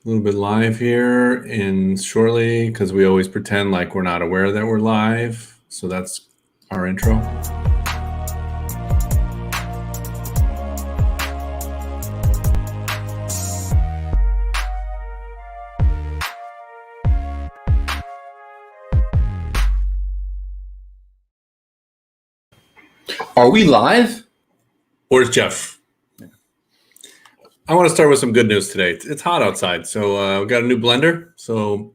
A little bit live here in shortly because we always pretend like we're not aware that we're live. So that's our intro. Are we live? Where's Jeff? I want to start with some good news today. It's hot outside, so we got a new blender. So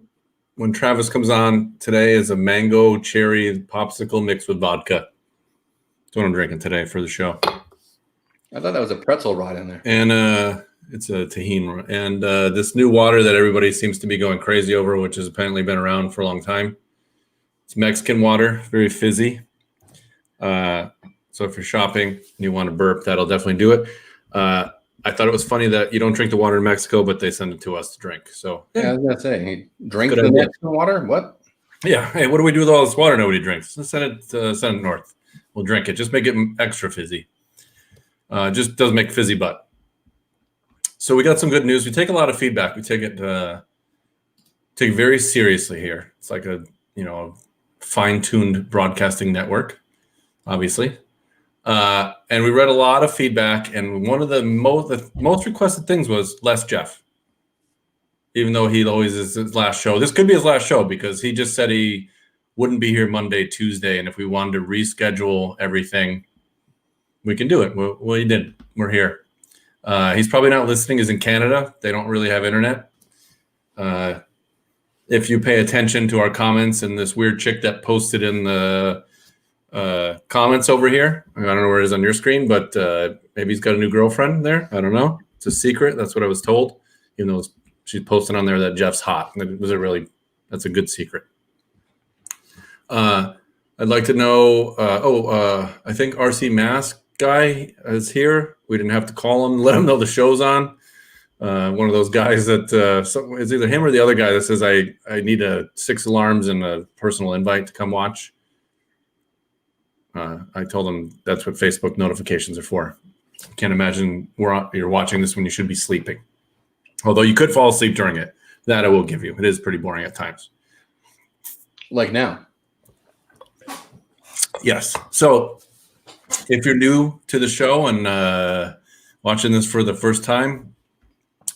when Travis comes on today is a mango cherry popsicle mixed with vodka. That's what I'm drinking today for the show. I thought that was a pretzel rod in there. And it's a tahini. And this new water that everybody seems to be going crazy over, which has apparently been around for a long time. It's Mexican water, very fizzy. So if you're shopping and you want to burp, that'll definitely do it. I thought it was funny that you don't drink the water in Mexico, but they send it to us to drink. So yeah, I was gonna say, drink the Mexican water. What? Yeah. Hey, what do we do with all this water nobody drinks? Let's send it north. We'll drink it. Just make it extra fizzy. Just doesn't make fizzy butt. So we got some good news. We take a lot of feedback. We take it very seriously here. It's like a fine-tuned broadcasting network, obviously. And we read a lot of feedback, and one of the most requested things was less Jeff. Even though he always is his last show. This could be his last show because he just said he wouldn't be here Monday, Tuesday, and if we wanted to reschedule everything, we can do it. Well, he did. We're here. He's probably not listening. He's in Canada. They don't really have internet. If you pay attention to our comments and this weird chick that posted in the comments over here, I don't know where it is on your screen, but maybe he's got a new girlfriend there. I don't know. It's a secret. That's what I was told. Even though she's posting on there that Jeff's hot. That's a good secret. I'd like to know, I think RC Mask guy is here. We didn't have to call him, let him know the show's on. One of those guys that it's either him or the other guy that says, I need 6 alarms and a personal invite to come watch. I told him that's what Facebook notifications are for. I can't imagine you're watching this when you should be sleeping. Although you could fall asleep during it. That I will give you. It is pretty boring at times. Like now. Yes. So if you're new to the show and watching this for the first time,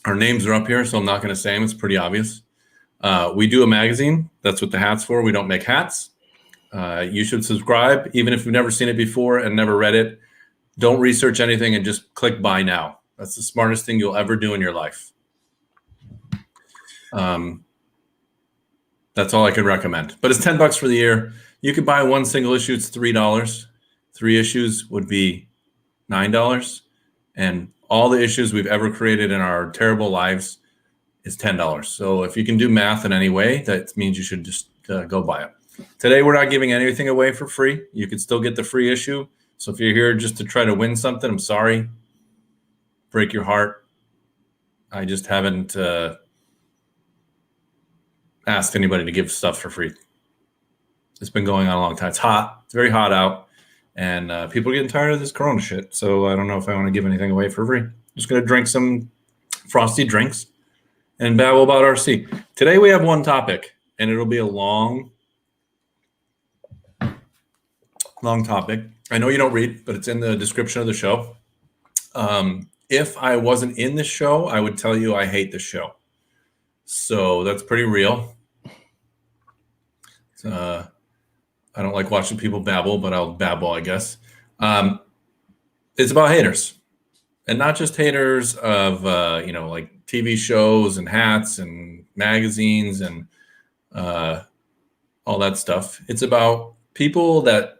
our names are up here, so I'm not going to say them. It's pretty obvious. We do a magazine. That's what the hat's for. We don't make hats. You should subscribe, even if you've never seen it before and never read it. Don't research anything and just click buy now. That's the smartest thing you'll ever do in your life. That's all I can recommend. But it's $10 for the year. You could buy one single issue. It's $3. 3 issues would be $9. And all the issues we've ever created in our terrible lives is $10. So if you can do math in any way, that means you should just go buy it. Today, we're not giving anything away for free. You can still get the free issue. So if you're here just to try to win something, I'm sorry. Break your heart. I just haven't asked anybody to give stuff for free. It's been going on a long time. It's hot. It's very hot out. And people are getting tired of this Corona shit. So I don't know if I want to give anything away for free. I'm just going to drink some frosty drinks and babble about RC. Today, we have one topic, and it'll be a long topic. I know you don't read, but it's in the description of the show. If I wasn't in this show, I would tell you I hate this show. So that's pretty real. I don't like watching people babble, but I'll babble, I guess. It's about haters. And not just haters of, like TV shows and hats and magazines and all that stuff. It's about people that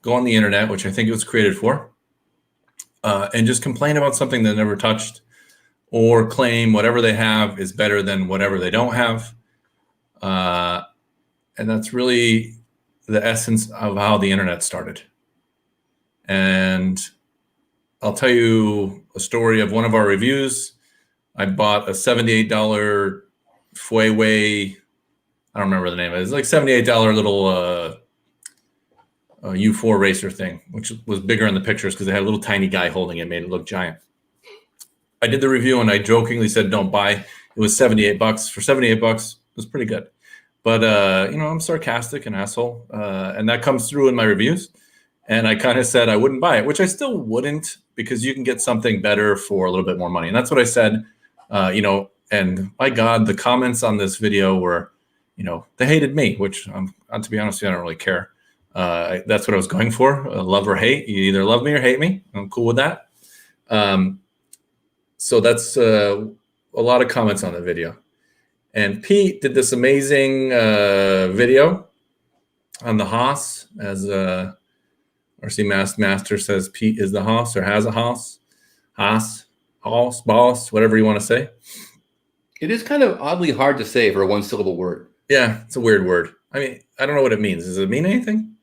go on the internet, which I think it was created for, and just complain about something they never touched or claim whatever they have is better than whatever they don't have. And that's really the essence of how the internet started. And I'll tell you a story of one of our reviews. I bought a $78 Fueway. I don't remember the name of it. It's like $78 little U4 racer thing, which was bigger in the pictures because they had a little tiny guy holding it, made it look giant. I did the review and I jokingly said, don't buy. It was $78 for $78. It was pretty good. But I'm sarcastic and asshole, and that comes through in my reviews. And I kind of said I wouldn't buy it, which I still wouldn't, because you can get something better for a little bit more money. And that's what I said. And my God, the comments on this video were, they hated me, which to be honest, I don't really care. That's what I was going for, love or hate. You either love me or hate me. I'm cool with that. So that's a lot of comments on the video. And Pete did this amazing video on the Haas, as RC Master says Pete is the Haas, or has a Haas, boss, whatever you want to say. It is kind of oddly hard to say for a one-syllable word. Yeah, it's a weird word. I mean, I don't know what it means. Does it mean anything?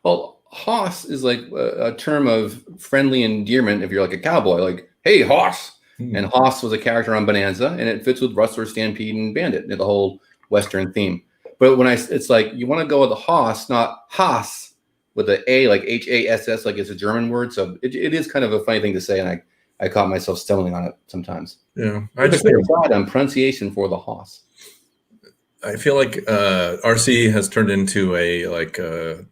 Well, Hoss is like a term of friendly endearment if you're like a cowboy, like, hey, Hoss. And Hoss was a character on Bonanza, and it fits with Rustler, Stampede, and Bandit, the whole Western theme. But it's like you want to go with the Hoss, not Haas, with the A, like Hass, like it's a German word. So it is kind of a funny thing to say, and I caught myself stumbling on it sometimes. Yeah, I just think on pronunciation for the Hoss. I feel like RC has turned into a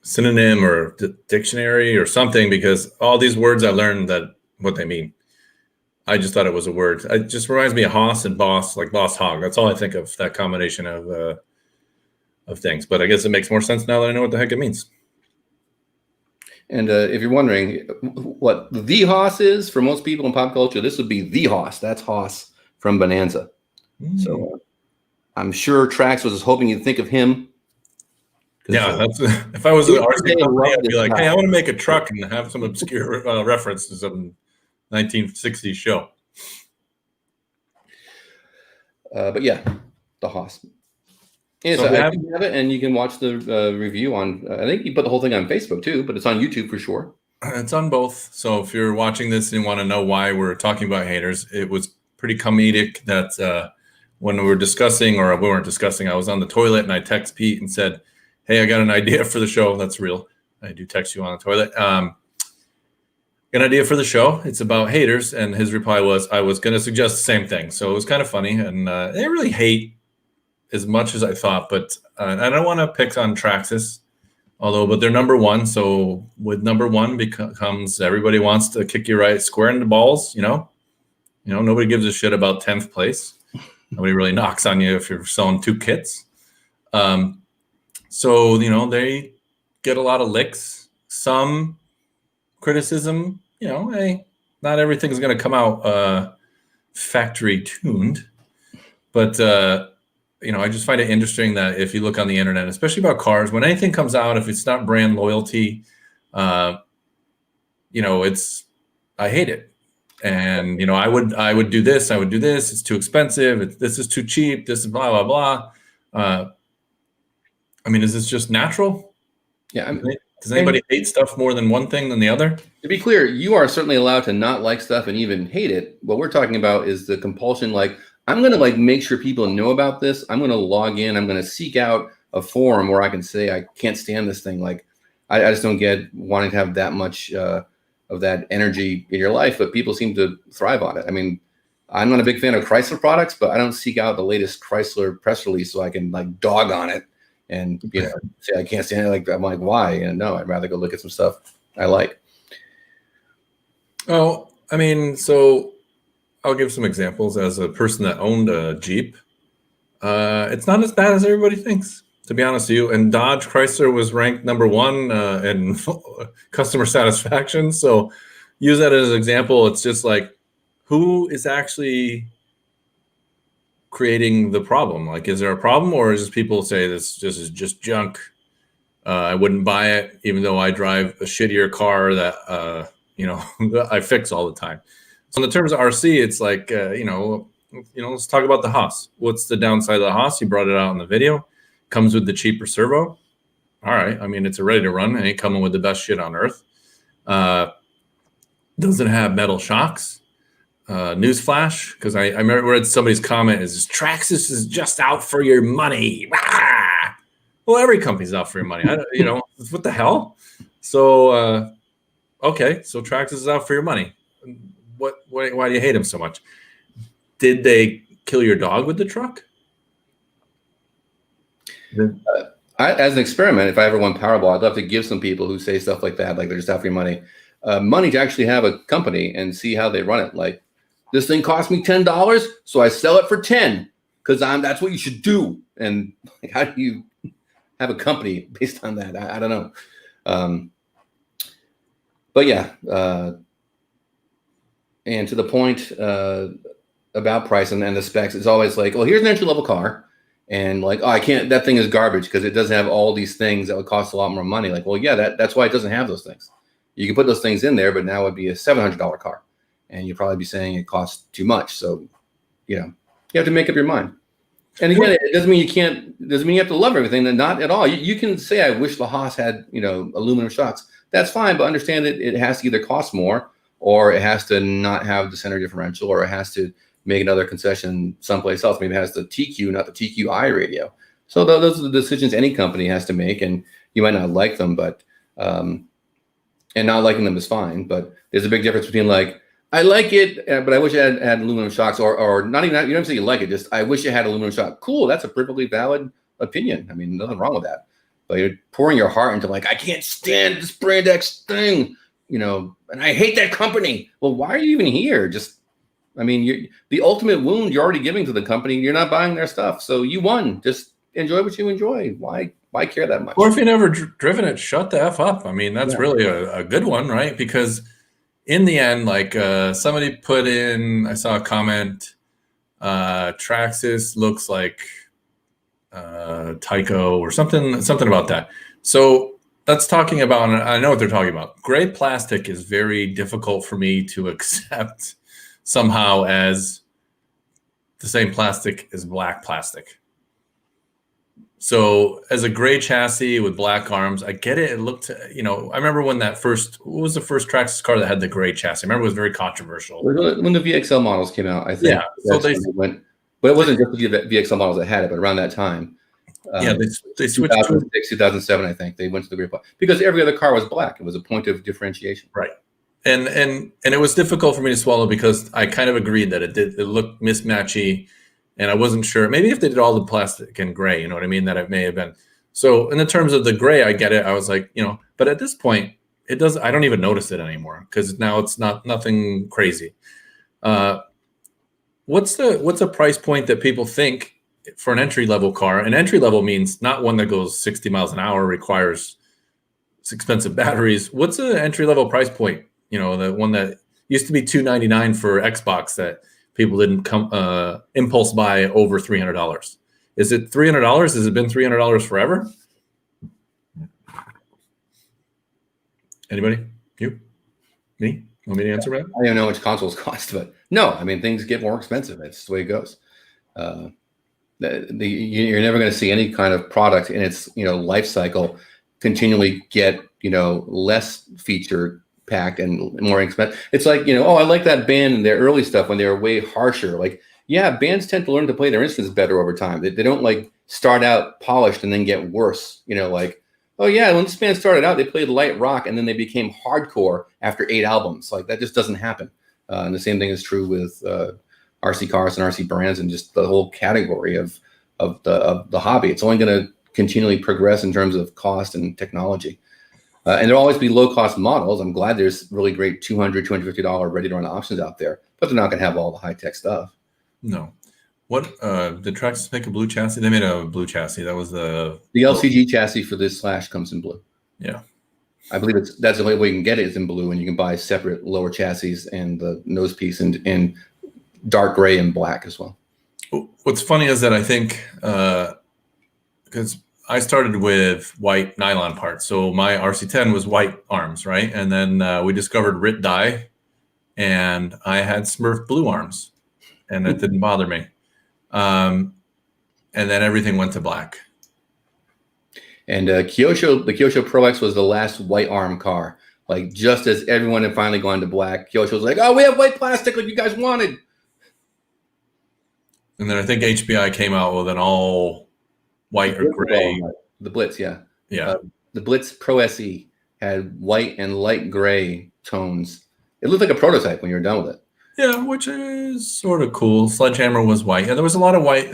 synonym or dictionary or something, because all these words I learned what they mean. I just thought it was a word. It just reminds me of Haas and boss, like boss hog. That's all I think of, that combination of things. But I guess it makes more sense now that I know what the heck it means. And if you're wondering what the Haas is for most people in pop culture, this would be the Haas. That's Haas from Bonanza. So I'm sure Traxxas was hoping you'd think of him. Yeah, that's if I was an RC company, I'd be like, hey, I want to make a truck and have some obscure reference to some 1960s show. But yeah, the Haas. Yeah, so I think you have it, and you can watch the review on. I think you put the whole thing on Facebook too, but it's on YouTube for sure. It's on both. So if you're watching this and you want to know why we're talking about haters, it was pretty comedic that when we were discussing, or we weren't discussing, I was on the toilet and I text Pete and said, hey, I got an idea for the show. That's real. I do text you on the toilet. An idea for the show. It's about haters. And his reply was, I was going to suggest the same thing. So it was kind of funny. And they didn't really hate as much as I thought. But I don't want to pick on Traxxas, but they're number one. So with number one becomes everybody wants to kick you right square in the balls, nobody gives a shit about 10th place. Nobody really knocks on you if you're selling 2 kits. So, they get a lot of licks, some criticism, hey, not everything's going to come out factory tuned. But, I just find it interesting that if you look on the internet, especially about cars, when anything comes out, if it's not brand loyalty, I hate it. And, I would do this. I would do this. It's too expensive. This is too cheap. This is blah, blah, blah. Is this just natural? Yeah. Does anybody hate stuff more than one thing than the other? To be clear, you are certainly allowed to not like stuff and even hate it. What we're talking about is the compulsion. Like, I'm going to make sure people know about this. I'm going to log in. I'm going to seek out a forum where I can say, I can't stand this thing. Like, I just don't get wanting to have that much of that energy in your life, but people seem to thrive on it. I'm not a big fan of Chrysler products, but I don't seek out the latest Chrysler press release so I can dog on it and say I can't stand it. I'm like, why? And no, I'd rather go look at some stuff I like. Oh, so I'll give some examples. As a person that owned a Jeep, it's not as bad as everybody thinks, to be honest with you. And Dodge Chrysler was ranked number 1 in customer satisfaction. So use that as an example. It's just like, who is actually creating the problem? Is there a problem, or is it people say this is just junk? I wouldn't buy it, even though I drive a shittier car that I fix all the time. So in the terms of RC, it's like let's talk about the Haas. What's the downside of the Haas? You brought it out in the video. Comes with the cheaper servo. All right, it's a ready to run. It ain't coming with the best shit on earth. Doesn't have metal shocks. Newsflash, because I remember read somebody's comment is Traxxas is just out for your money. Ah! Well, every company's out for your money. What the hell? So, okay, so Traxxas is out for your money. Why do you hate them so much? Did they kill your dog with the truck? As an experiment, if I ever won Powerball, I'd love to give some people who say stuff like that, like they're just out for your money, money to actually have a company and see how they run it. Like, this thing cost me $10, so I sell it for 10 because that's what you should do. And like, how do you have a company based on that? I don't know. But yeah, and to the point about price and the specs, it's always like, well, here's an entry level car. And like, oh, I can't, that thing is garbage because it doesn't have all these things that would cost a lot more money. Like, well, yeah, that's why it doesn't have those things. You can put those things in there, but now it would be a $700 car. And you'd probably be saying it costs too much. So, you have to make up your mind. And again, it doesn't mean you have to love everything. Not at all. You can say, I wish the Haas had, aluminum shocks. That's fine, but understand that it has to either cost more, or it has to not have the center differential, or it has to make another concession someplace else. Maybe it has the TQ, not the TQI radio. So those are the decisions any company has to make, and you might not like them, but and not liking them is fine. But there's a big difference between like, I like it, but I wish it had aluminum shocks, or not even that. You don't say you like it, just I wish it had aluminum shock. Cool, that's a perfectly valid opinion. I mean, nothing wrong with that. But you're pouring your heart into like, I can't stand this brand X thing, and I hate that company. Well, why are you even here? The ultimate wound you're already giving to the company. You're not buying their stuff, so you won. Just enjoy what you enjoy. Why care that much? Or if you never driven it, shut the F up. I mean, that's really a good one, right? Because in the end, like somebody put in, I saw a comment, Traxxas looks like Tyco or something about that. So that's talking about, and I know what they're talking about. Gray plastic is very difficult for me to accept somehow as the same plastic as black plastic. So as a gray chassis with black arms, I get it. It looked, I remember when what was the first Traxxas car that had the gray chassis? I remember it was very controversial. When the VXL models came out, I think. Yeah. So they went, but it wasn't just the VXL models that had it, but around that time. They switched 2006, 2007, I think they went to the gray plastic because every other car was black. It was a point of differentiation. Right. And it was difficult for me to swallow because I kind of agreed that it looked mismatchy. And I wasn't sure. Maybe if they did all the plastic in gray, you know what I mean, that it may have been. So in the terms of the gray, I get it. I was like, but at this point, I don't even notice it anymore because now it's nothing crazy. What's the price point that people think for an entry level car? An entry level means not one that goes 60 miles an hour, requires expensive batteries. What's an entry level price point? The one that used to be $299 for Xbox that people didn't impulse buy over $300. Is it $300? Has it been $300 forever? Anybody? You? Me? Want me to answer that? I don't know how much consoles cost, but no, I mean, things get more expensive. It's the way it goes. You're never going to see any kind of product in its life cycle continually get less feature packed and more expensive. It's like, I like that band and their early stuff when they were way harsher. Like, yeah, bands tend to learn to play their instruments better over time. They don't like start out polished and then get worse. Like, oh yeah, when this band started out, they played light rock and then they became hardcore after 8 albums. Like, that just doesn't happen. And the same thing is true with RC cars and RC brands and just the whole category of the hobby. It's only going to continually progress in terms of cost and technology. And there'll always be low-cost models. I'm glad there's really great $200, $250 ready-to-run options out there, but they're not going to have all the high-tech stuff. No. What did Traxxas make a blue chassis? They made a blue chassis. That was the LCG chassis for this Slash comes in blue. Yeah, I believe that's the only way you can get it is in blue, and you can buy separate lower chassis and the nose piece in dark gray and black as well. What's funny is that I think because I started with white nylon parts. So my RC10 was white arms, right? And then we discovered RIT dye, and I had Smurf blue arms, and it didn't bother me. And then everything went to black. And the Kyosho Pro X was the last white arm car. Like, just as everyone had finally gone to black, Kyosho was like, oh, we have white plastic like you guys wanted. And then I think HBI came out with an all white or gray. The Blitz, yeah. Yeah. The Blitz Pro SE had white and light gray tones. It looked like a prototype when you were done with it. Yeah, which is sort of cool. Sledgehammer was white. Yeah, there was a lot of white.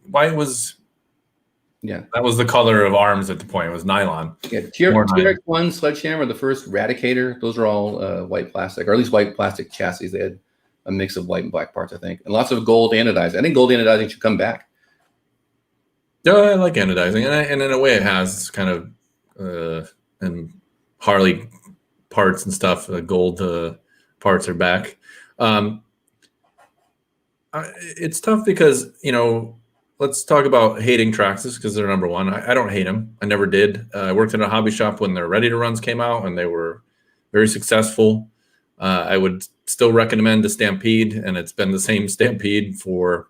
White was, Yeah, that was the color of arms at the point. It was nylon. yeah. More nylon. TRX-1, Sledgehammer, the first Radicator, those are all white plastic, or at least white plastic chassis. They had a mix of white and black parts, I think, and lots of gold anodizing. I think gold anodizing should come back. Yeah, I like anodizing, and in a way, it has kind of and Harley parts and stuff. The gold parts are back. It's tough because, let's talk about hating Traxxas because they're number one. I don't hate them. I never did. I worked in a hobby shop when their ready to runs came out, and they were very successful. I would still recommend the Stampede, and it's been the same Stampede for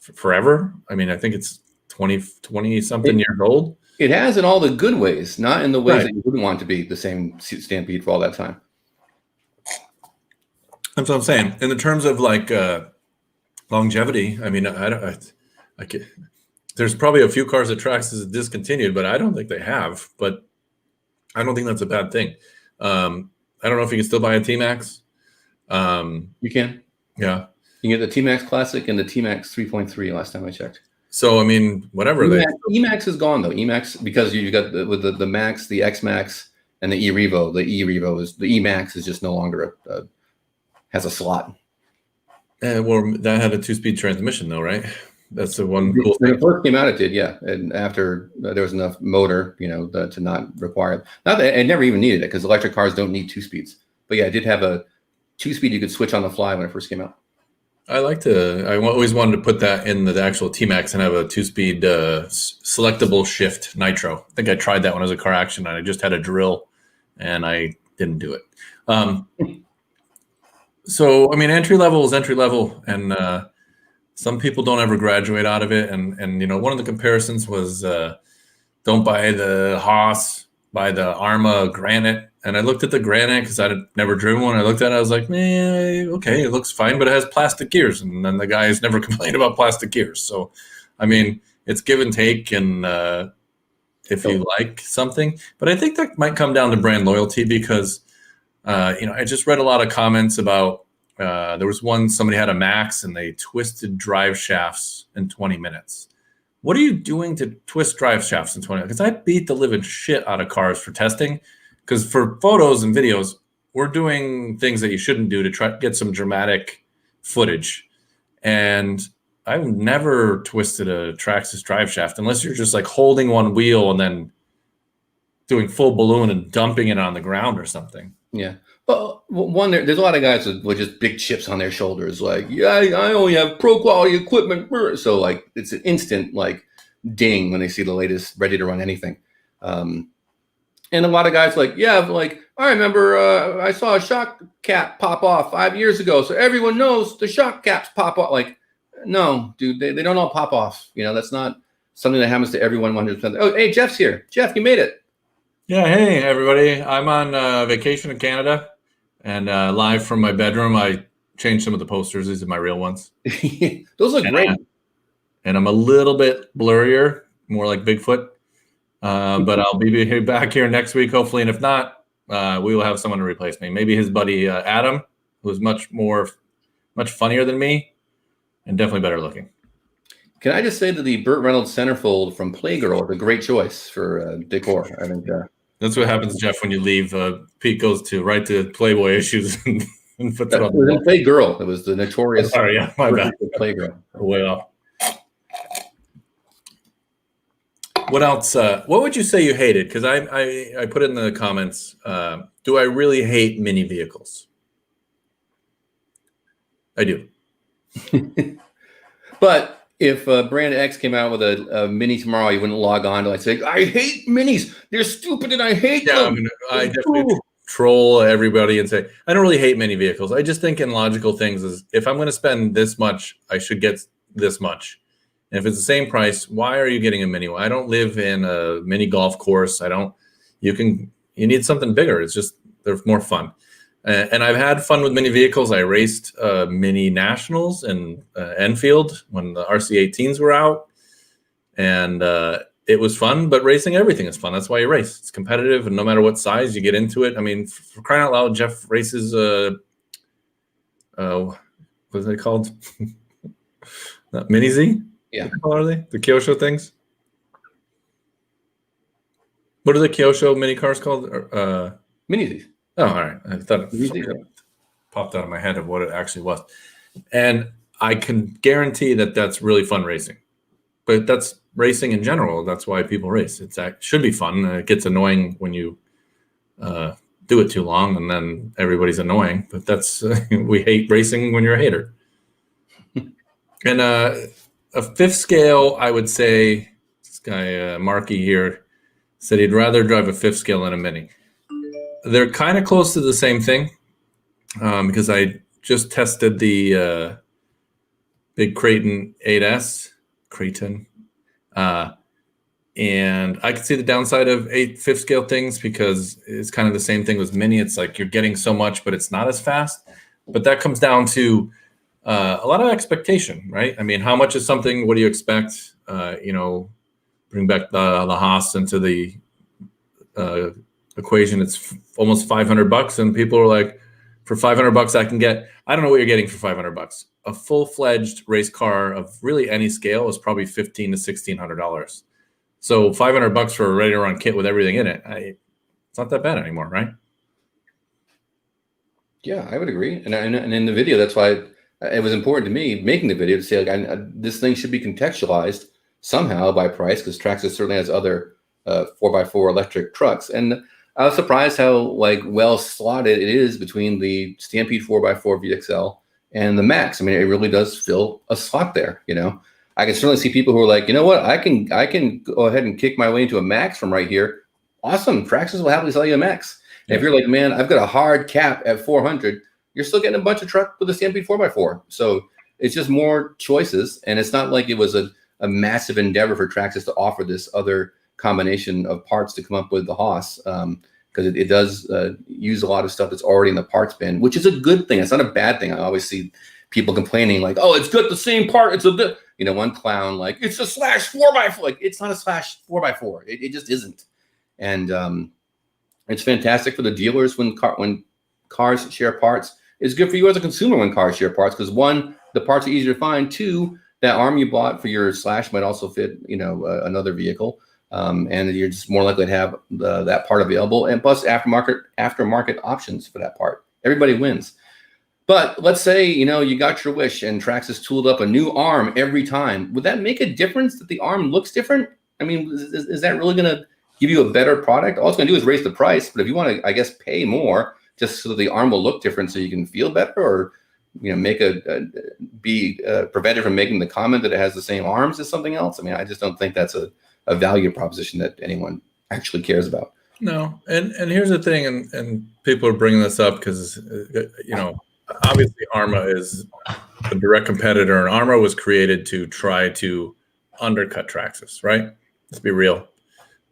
forever. I mean, I think it's 20 something years old. It has in all the good ways, not in the ways Right. that you wouldn't want to be the same Stampede for all that time. That's what I'm saying. In the terms of like longevity, I mean, there's probably a few cars that Traxxas has discontinued, but I don't think they have. But I don't think that's a bad thing. I don't know if you can still buy a T-Max. You can. Yeah. You can get the T-Max Classic and the T-Max 3.3 last time I checked. So, I mean, whatever. E-Max is gone, though. E-Max, because you got with the Max, the X-Max, and the E-Revo. The E-Revo is, the E-Max is just no longer has a slot. Well, that had a 2-speed transmission, though, right? That's the one cool When thing. it first came out, it did, yeah. And after there was enough motor, to not require it. Not that it never even needed it, because electric cars don't need 2 speeds. But yeah, it did have a 2-speed you could switch on the fly when it first came out. I always wanted to put that in the actual T-Max and have a 2-speed selectable shift nitro. I think I tried that when I was a car action, and I just had a drill, and I didn't do it. So, I mean, entry level is entry level, and some people don't ever graduate out of it. And one of the comparisons was don't buy the Haas, buy the Arma Granite. And I looked at the Granite because I'd never driven one. I looked at it, I was like, okay, it looks fine, but it has plastic gears. And then the guys never complained about plastic gears. So, I mean, it's give and take, and if you like something. But I think that might come down to brand loyalty because, I just read a lot of comments about there was somebody had a Max and they twisted drive shafts in 20 minutes. What are you doing to twist drive shafts in 20 minutes? Because I beat the living shit out of cars for testing. Because for photos and videos, we're doing things that you shouldn't do to try to get some dramatic footage. And I've never twisted a Traxxas drive shaft unless you're just like holding one wheel and then doing full balloon and dumping it on the ground or something. Yeah. Well, there's a lot of guys with just big chips on their shoulders. Like, yeah, I only have pro quality equipment. So like, it's an instant like ding when they see the latest ready to run anything. And a lot of guys like, yeah, like, I remember I saw a shock cap pop off 5 years ago. So everyone knows the shock caps pop off. Like, no, dude, they don't all pop off. That's not something that happens to everyone 100%. Oh, hey, Jeff's here. Jeff, you made it. Yeah, hey, everybody. I'm on vacation in Canada and live from my bedroom. I changed some of the posters. These are my real ones. Those look great. And I'm a little bit blurrier, more like Bigfoot. But I'll be back here next week, hopefully. And if not, we will have someone to replace me. Maybe his buddy Adam, who's much funnier than me and definitely better looking. Can I just say that the Burt Reynolds centerfold from Playgirl is a great choice for decor? I think that's what happens, Jeff, when you leave. Pete goes right to Playboy issues and puts it on. It was in Playgirl. It was the notorious. Sorry, yeah, my bad. Playgirl. Way off. What else? What would you say you hated? Because I put it in the comments. Do I really hate mini vehicles? I do. But if Brand X came out with a Mini tomorrow, you wouldn't log on to say, I hate Minis. They're stupid and I hate them. I definitely troll everybody and say, I don't really hate mini vehicles. I just think in logical things is if I'm going to spend this much, I should get this much. And if it's the same price, why are you getting a mini? I don't live in a mini golf course. You need something bigger. It's just, they're more fun. And I've had fun with mini vehicles. I raced mini nationals in Enfield when the RC18s were out. And it was fun, but racing everything is fun. That's why you race. It's competitive, and no matter what size you get into it. I mean, for crying out loud, Jeff races what are they called? Mini Z? Yeah. What are they? The Kyosho things? What are the Kyosho mini cars called? Mini. Oh, all right. I thought Mini-Z. popped out of my head of what it actually was. And I can guarantee that that's really fun racing. But that's racing in general. That's why people race. It should be fun. It gets annoying when you do it too long, and then everybody's annoying. But that's we hate racing when you're a hater. And a fifth scale, I would say, this guy Marky here said he'd rather drive a fifth scale than a mini. They're kind of close to the same thing because I just tested the big Creighton 8S, and I can see the downside of fifth scale things because it's kind of the same thing with mini. It's like you're getting so much, but it's not as fast. But that comes down to a lot of expectation, right? I mean, how much is something? What do you expect? Bring back the Haas into the equation. It's almost $500, and people are like, for $500, I can get. I don't know what you're getting for $500. A full-fledged race car of really any scale is probably $1,500 to $1,600. So $500 for a ready-to-run kit with everything in it, it's not that bad anymore, right? Yeah, I would agree. And in the video, that's why it was important to me making the video to say like this thing should be contextualized somehow by price, because Traxxas certainly has other 4x4 electric trucks. And I was surprised how like well slotted it is between the Stampede 4x4 VXL and the Max. I mean, it really does fill a slot there. I can certainly see people who are like, you know what, I can go ahead and kick my way into a Max from right here. Awesome, Traxxas will happily sell you a Max. Yeah. If you're like, man, I've got a hard cap at 400, you're still getting a bunch of truck with a Stampede 4x4. So it's just more choices, and it's not like it was a massive endeavor for Traxxas to offer this other combination of parts to come up with the Haas, because it does use a lot of stuff that's already in the parts bin, which is a good thing. It's not a bad thing. I always see people complaining like, oh, it's got the same part. It's one clown like, it's a /4x4. Like, it's not a /4x4. It just isn't. And it's fantastic for the dealers when cars share parts. It's good for you as a consumer when cars share parts, because one, the parts are easier to find. Two, that arm you bought for your Slash might also fit, another vehicle. And you're just more likely to have that part available, and plus aftermarket options for that part. Everybody wins. But let's say, you got your wish and Traxxas tooled up a new arm every time. Would that make a difference that the arm looks different? I mean, is that really going to give you a better product? All it's going to do is raise the price. But if you want to, I guess, pay more just so the arm will look different so you can feel better, or, be prevented from making the comment that it has the same arms as something else. I mean, I just don't think that's a value proposition that anyone actually cares about. No. And here's the thing, and people are bringing this up because, obviously Arma is a direct competitor, and Arma was created to try to undercut Traxxas, right? Let's be real.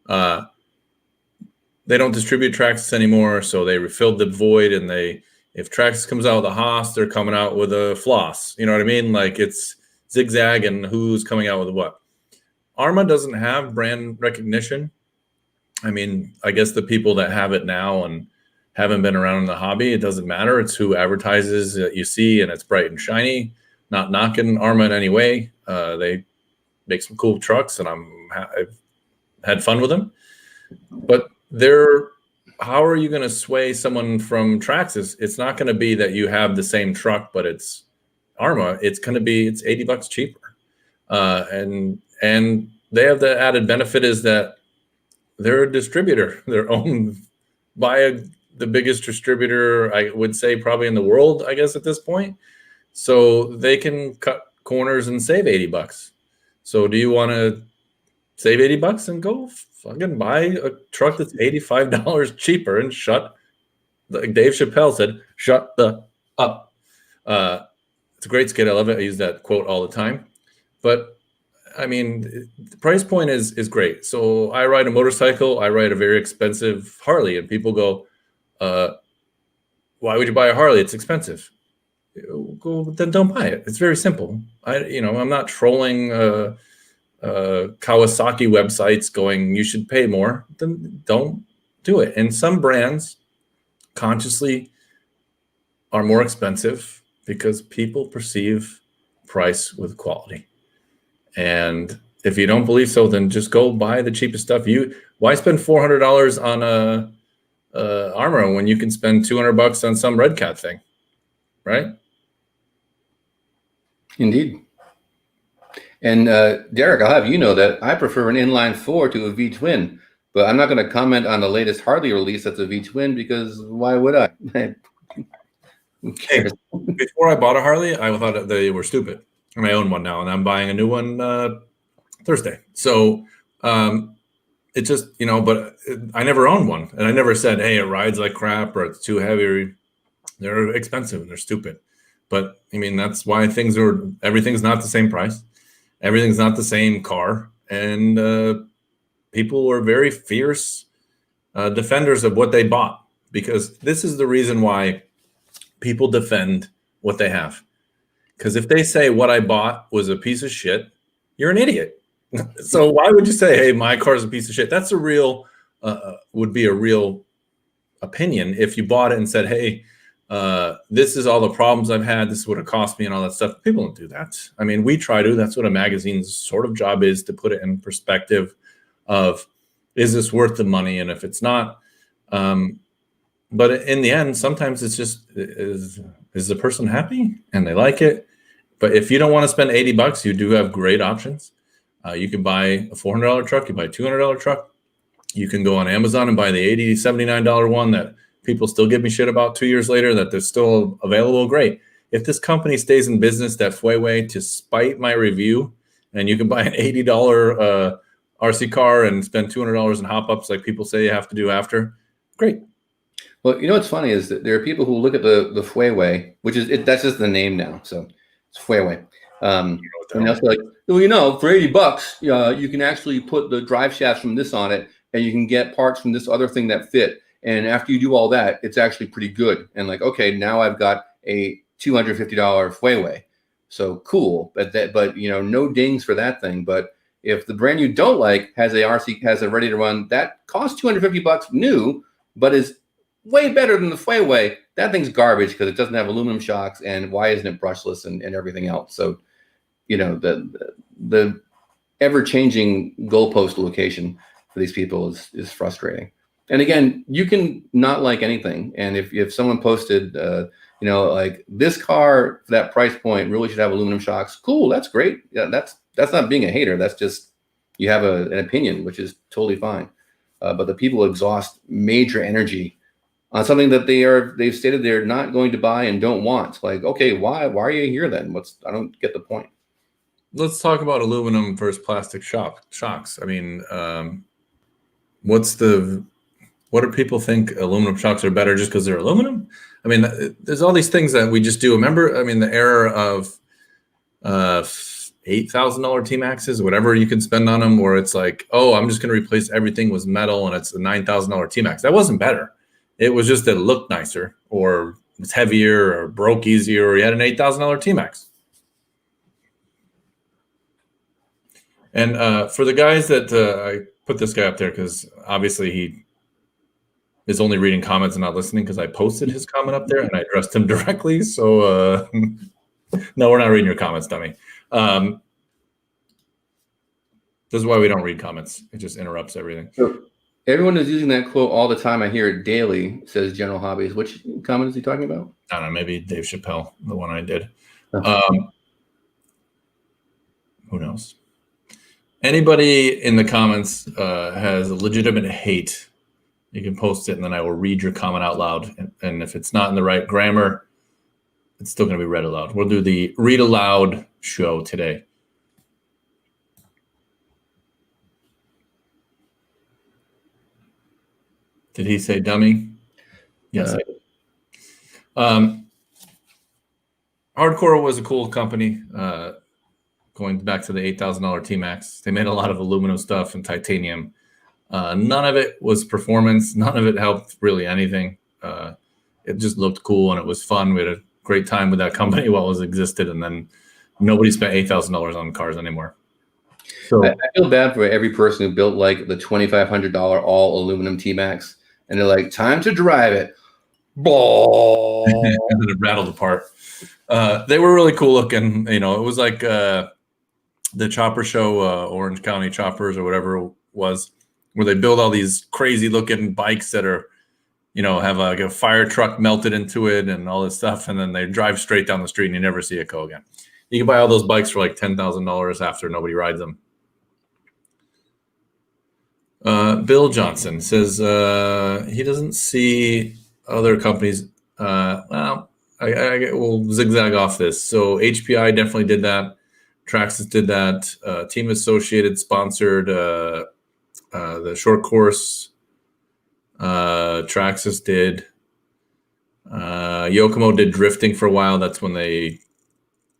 They don't distribute Traxxas anymore, so they refilled the void, and if Traxxas comes out with a Haas, they're coming out with a Floss. You know what I mean? Like, it's zigzag, and who's coming out with what. Arma doesn't have brand recognition. I mean, I guess the people that have it now and haven't been around in the hobby, it doesn't matter. It's who advertises that you see, and it's bright and shiny. Not knocking Arma in any way. They make some cool trucks, and I've had fun with them. But how are you going to sway someone from Traxxas? It's not going to be that you have the same truck, but it's Arma. It's going to be $80 cheaper, and they have the added benefit is that they're a distributor. They're owned by the biggest distributor, I would say, probably in the world, I guess, at this point. So they can cut corners and save $80. So do you want to save $80 and go fucking buy a truck that's $85 cheaper and like Dave Chappelle said, shut the up. It's a great skit. I love it. I use that quote all the time. But I mean, the price point is great. So I ride a motorcycle. I ride a very expensive Harley, and people go, why would you buy a Harley? It's expensive. Then don't buy it. It's very simple. I'm not trolling Kawasaki websites going, you should pay more. Then don't do it. And some brands consciously are more expensive because people perceive price with quality. And if you don't believe so, then just go buy the cheapest stuff. Why spend $400 on a Armor when you can spend $200 on some Red Cat thing, right? Indeed. And Derek, I'll have you know that I prefer an inline 4 to a V-twin, but I'm not going to comment on the latest Harley release that's a V-twin because why would I? Who cares? Before I bought a Harley, I thought that they were stupid, and I own one now, and I'm buying a new one Thursday. So it just, but I never owned one, and I never said, hey, it rides like crap or it's too heavy. They're expensive and they're stupid. But I mean, that's why everything's not the same price. Everything's not the same car. And people are very fierce defenders of what they bought, because this is the reason why people defend what they have. Because if they say what I bought was a piece of shit, you're an idiot. So why would you say, hey, my car is a piece of shit? That's would be a real opinion if you bought it and said, hey, this is all the problems I've had. This is what it cost me and all that stuff. People don't do that. I mean, we try to. That's what a magazine's sort of job is, to put it in perspective of, is this worth the money? And if it's not, but in the end, sometimes it's just, is the person happy and they like it? But if you don't want to spend $80, you do have great options. You can buy a $400 truck. You buy a $200 truck. You can go on Amazon and buy the $80, $79 one that people still give me shit about 2 years later, that they're still available. Great. If this company stays in business that way to spite my review, and you can buy an $80 RC car and spend $200 in hop-ups like people say you have to do after, great. Well, what's funny is that there are people who look at the Fueway, which is that's just the name now. So it's Fueway. And they'll say like, well, for $80, you can actually put the drive shafts from this on it, and you can get parts from this other thing that fit. And after you do all that, it's actually pretty good. And like, okay, now I've got a $250 Fueway. So cool. But no dings for that thing. But if the brand you don't like has a ready to run that costs $250 new, but is way better than the Fueway, that thing's garbage because it doesn't have aluminum shocks. And why isn't it brushless and everything else? So, the ever-changing goalpost location for these people is frustrating. And again, you can not like anything. And if someone posted, like this car for that price point really should have aluminum shocks, cool, that's great. Yeah, that's not being a hater. That's just, you have an opinion, which is totally fine. But the people exhaust major energy on something that they've stated they're not going to buy and don't want. Like, okay, why are you here then? I don't get the point. Let's talk about aluminum versus plastic shocks. I mean, what do people think aluminum shocks are better just because they're aluminum? I mean, there's all these things that we just do. Remember, I mean, the era of $8,000 T-Maxes, whatever you can spend on them, where it's like, oh, I'm just going to replace everything with metal, and it's a $9,000 T-Max. That wasn't better. It was just that it looked nicer, or was heavier, or broke easier, or you had an $8,000 T-Max. And for the guys that I put this guy up there because obviously he is only reading comments and not listening, because I posted his comment up there and I addressed him directly. So no, we're not reading your comments, dummy. This is why we don't read comments. It just interrupts everything. So everyone is using that quote all the time. I hear it daily, says General Hobbies. Which comment is he talking about? I don't know, maybe Dave Chappelle, the one I did. Who knows? Anybody in the comments has a legitimate hate, you can post it, and then I will read your comment out loud. And if it's not in the right grammar, it's still going to be read aloud. We'll do the read aloud show today. Did he say dummy? Yes. Hardcore was a cool company. Going back to the $8,000 T-Max, they made a lot of aluminum stuff and titanium. None of it was performance. None of it helped really anything. It just looked cool and it was fun. We had a great time with that company while it existed, and then nobody spent $8,000 on cars anymore. So I feel bad for every person who built like the $2,500 all aluminum T-Max, and they're like, time to drive it. And then it rattled apart. They were really cool looking. You know, it was like the chopper show, Orange County Choppers or whatever it was, where they build all these crazy looking bikes that are, you know, have like a fire truck melted into it and all this stuff, and then they drive straight down the street and you never see it go again. You can buy all those bikes for like $10,000 after nobody rides them. Bill Johnson says he doesn't see other companies. Well, I will zigzag off this. So HPI definitely did that. Traxxas did that. Team Associated sponsored the short course. Traxxas did. Yokomo did drifting for a while. That's when they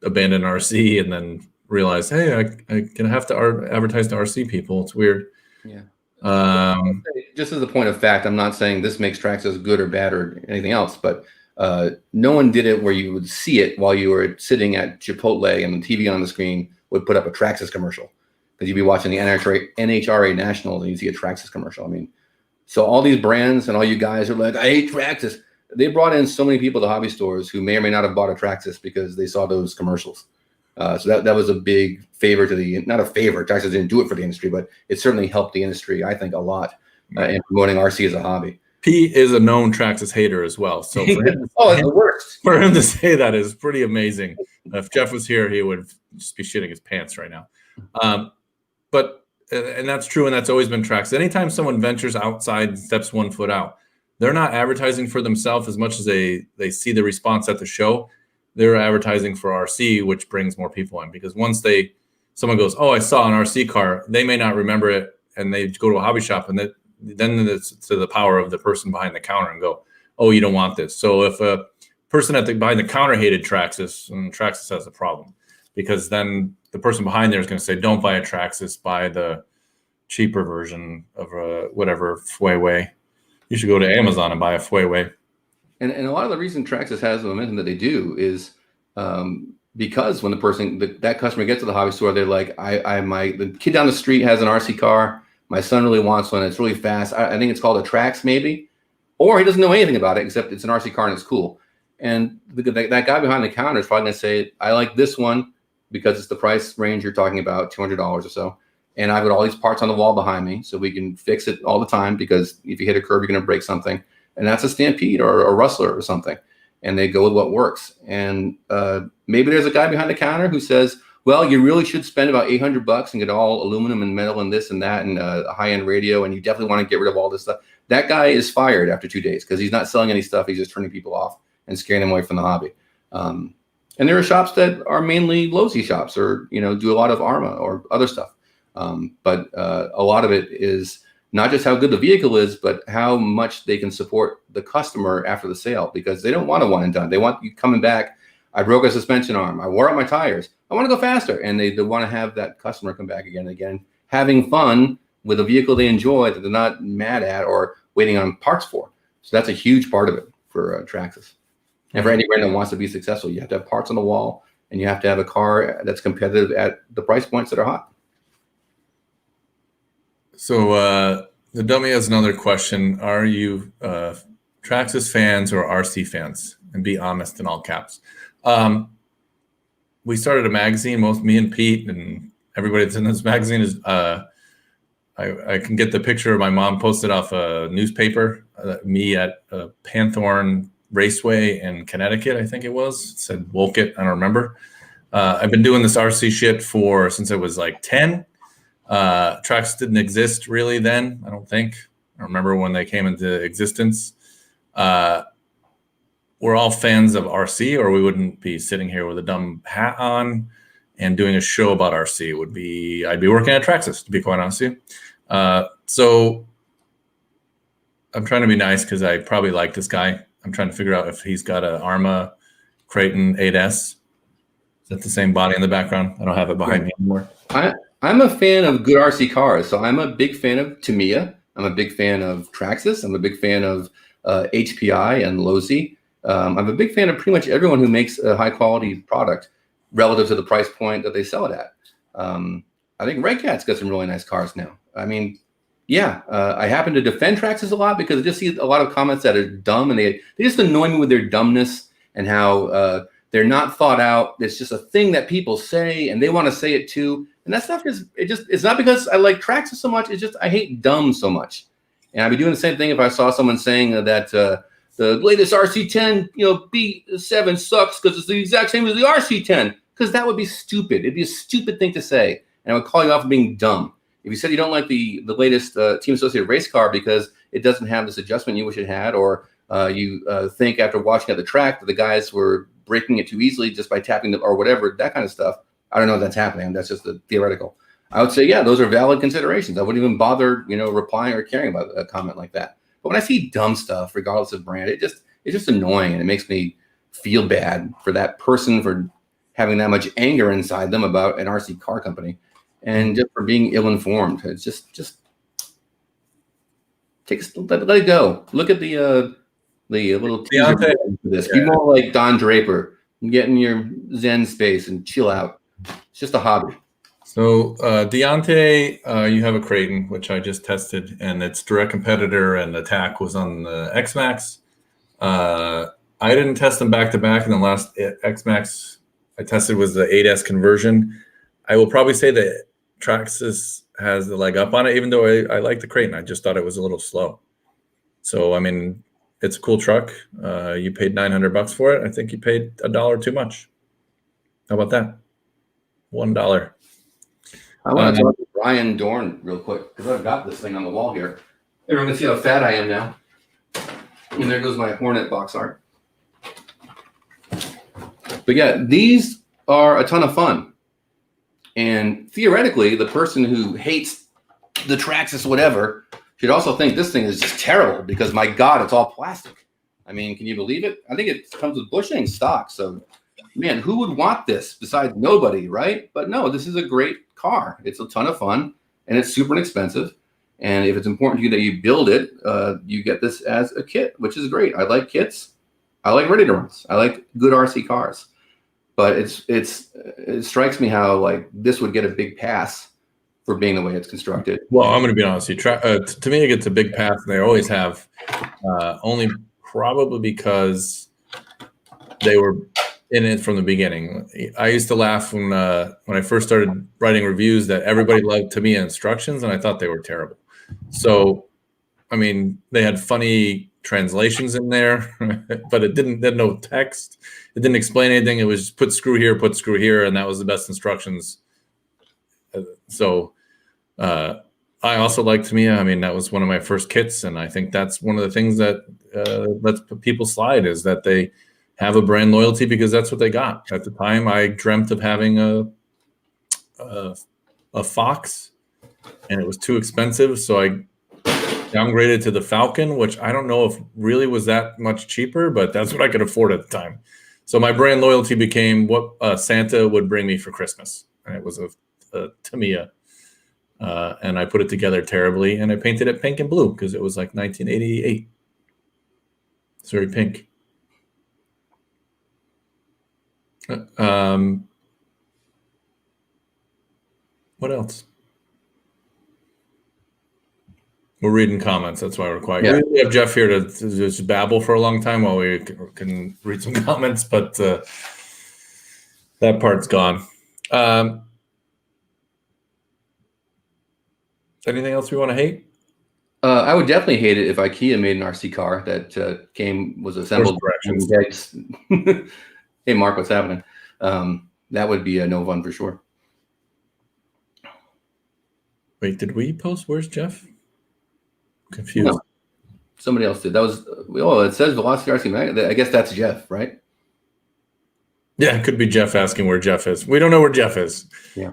abandoned RC and then realized, hey, I can have to advertise to RC people. It's weird. Yeah. Just as a point of fact, I'm not saying this makes Traxxas good or bad or anything else, but no one did it where you would see it while you were sitting at Chipotle and the TV on the screen would put up a Traxxas commercial, because you'd be watching the NHRA Nationals and you see a Traxxas commercial. I mean, so all these brands and all you guys are like, I hate Traxxas. They brought in so many people to hobby stores who may or may not have bought a Traxxas because they saw those commercials. So that was a big favor to not a favor. Traxxas didn't do it for the industry, but it certainly helped the industry, I think, a lot in promoting RC as a hobby. Pete is a known Traxxas hater as well. So for him, it's the worst. For him to say that is pretty amazing. If Jeff was here, he would just be shitting his pants right now. And that's true, and that's always been Traxxas. Anytime someone ventures outside and steps 1 foot out, they're not advertising for themselves as much as they see the response at the show. They're advertising for RC, which brings more people in, because once someone goes, oh, I saw an RC car, they may not remember it, and they go to a hobby shop, and then it's to the power of the person behind the counter and go, oh, you don't want this. So if a person behind the counter hated Traxxas, and Traxxas has a problem, because then the person behind there is going to say, don't buy a Traxxas, buy the cheaper version of whatever Fwei. You should go to Amazon and buy a Fwei. And a lot of the reason Traxxas has the momentum that they do is because when that customer gets to the hobby store, they're like, the kid down the street has an RC car. My son really wants one. It's really fast. I think it's called a Trax maybe, or he doesn't know anything about it except it's an RC car and it's cool. And that guy behind the counter is probably going to say, I like this one because it's the price range you're talking about, $200 or so. And I've got all these parts on the wall behind me, so we can fix it all the time, because if you hit a curb, you're going to break something. And that's a Stampede or a Rustler or something. And they go with what works. And maybe there's a guy behind the counter who says, well, you really should spend about $800 and get all aluminum and metal and this and that and a high-end radio, and you definitely want to get rid of all this stuff. That guy is fired after 2 days because he's not selling any stuff. He's just turning people off and scaring them away from the hobby. And there are shops that are mainly low-Z shops, or do a lot of ARMA or other stuff. But a lot of it is not just how good the vehicle is, but how much they can support the customer after the sale, because they don't want a one and done. They want you coming back. I broke a suspension arm. I wore out my tires. I want to go faster. And they want to have that customer come back again and again, having fun with a vehicle they enjoy that they're not mad at or waiting on parts for. So that's a huge part of it for Traxxas. And for any brand that wants to be successful, you have to have parts on the wall, and you have to have a car that's competitive at the price points that are hot. So the dummy has another question. Are you Traxxas fans or RC fans? And be honest in all caps. We started a magazine, me and Pete and everybody that's in this magazine is, I can get the picture of my mom posted off a newspaper, me at Panthorn Raceway in Connecticut, I think it was. It said Wolcott, I don't remember. I've been doing this RC shit since I was like 10. Traxxas didn't exist really then, I don't think. I remember when they came into existence. We're all fans of RC, or we wouldn't be sitting here with a dumb hat on and doing a show about RC. I'd be working at Traxxas, to be quite honest with you. So I'm trying to be nice because I probably like this guy. I'm trying to figure out if he's got an Arma Creighton 8S. Is that the same body in the background? I don't have it behind me anymore. I'm a fan of good RC cars. So I'm a big fan of Tamiya. I'm a big fan of Traxxas. I'm a big fan of HPI and low-Z. I'm a big fan of pretty much everyone who makes a high-quality product relative to the price point that they sell it at. I think Red Cat's got some really nice cars now. I mean, yeah, I happen to defend Traxxas a lot because I just see a lot of comments that are dumb, and they just annoy me with their dumbness and how They're not thought out. It's just a thing that people say, and they want to say it too. And that stuff it's not because I like Traxxas so much. It's just I hate dumb so much. And I'd be doing the same thing if I saw someone saying that the latest RC10, B7 sucks because it's the exact same as the RC10. Because that would be stupid. It'd be a stupid thing to say, and I would call you off for being dumb. If you said you don't like the latest team associated race car because it doesn't have this adjustment you wish it had, or you think after watching at the track that the guys were breaking it too easily just by tapping them or whatever, that kind of stuff. I don't know if that's happening. That's just a theoretical. I would say, yeah, those are valid considerations. I wouldn't even bother, replying or caring about a comment like that. But when I see dumb stuff, regardless of brand, it's just annoying, and it makes me feel bad for that person for having that much anger inside them about an RC car company, and just for being ill-informed. It's just let it go. Look at the little teaser for this. Be more like Don Draper and get in your Zen space and chill out. It's just a hobby. So Deontay, you have a Creighton, which I just tested, and its direct competitor and attack was on the X-Max. I didn't test them back to back, and the last X-Max I tested was the 8S conversion. I will probably say that Traxxas has the leg up on it, even though I like the Creighton. I just thought it was a little slow. So, I mean, it's a cool truck. You paid $900 for it. I think you paid $1 too much. How about that? $1. I want to talk to Brian Dorn real quick because I've got this thing on the wall here. Everyone can see how fat I am now. And there goes my Hornet box art. But yeah, these are a ton of fun. And theoretically, the person who hates the Traxxas whatever should also think this thing is just terrible because, my God, it's all plastic. I mean, can you believe it? I think it comes with bushing stock. So, man, who would want this besides nobody, right? But no, this is a great car. It's a ton of fun, and it's super inexpensive. And if it's important to you that you build it, you get this as a kit, which is great. I like kits. I like ready to runs. I like good RC cars. But it strikes me how like this would get a big pass for being the way it's constructed. Well, I'm going to be honest with you. To me, it gets a big pass, and they always have, only probably because they were in it from the beginning. I used to laugh when I first started writing reviews that everybody loved Tamiya instructions, and I thought they were terrible. So, I mean, they had funny translations in there, but it didn't. They had no text. It didn't explain anything. It was just put screw here, and that was the best instructions. So, I also like Tamiya. I mean, that was one of my first kits, and I think that's one of the things that lets people slide is that they have a brand loyalty because that's what they got. At the time, I dreamt of having a Fox, and it was too expensive, so I downgraded to the Falcon, which I don't know if really was that much cheaper, but that's what I could afford at the time. So my brand loyalty became what Santa would bring me for Christmas, and it was a Tamiya. And I put it together terribly, and I painted it pink and blue because it was like 1988. It's very pink. What else? We're reading comments. That's why we're quiet. Yeah. We have Jeff here to just babble for a long time while we can read some comments, but that part's gone. Anything else we want to hate? I would definitely hate it if IKEA made an RC car that was assembled. Hey, Mark, what's happening? That would be a no fun for sure. Wait, did we post? Where's Jeff? Confused. No, somebody else did. That was it says Velocity RC Mag. I guess that's Jeff, right? Yeah, it could be Jeff asking where Jeff is. We don't know where Jeff is. Yeah.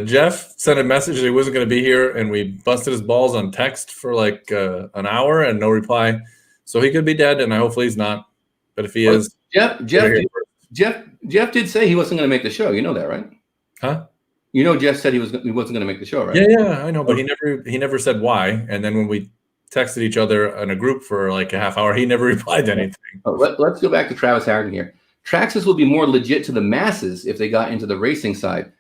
Jeff sent a message that he wasn't going to be here, and we busted his balls on text for like an hour and no reply. So he could be dead, and hopefully he's not. But if he is, Jeff did say he wasn't going to make the show. You know that, right? Huh? You know, Jeff said he wasn't going to make the show, right? Yeah, I know, but he never said why. And then when we texted each other in a group for like a half hour, he never replied to anything. Let's go back to Travis Harrigan here. Traxxas will be more legit to the masses if they got into the racing side.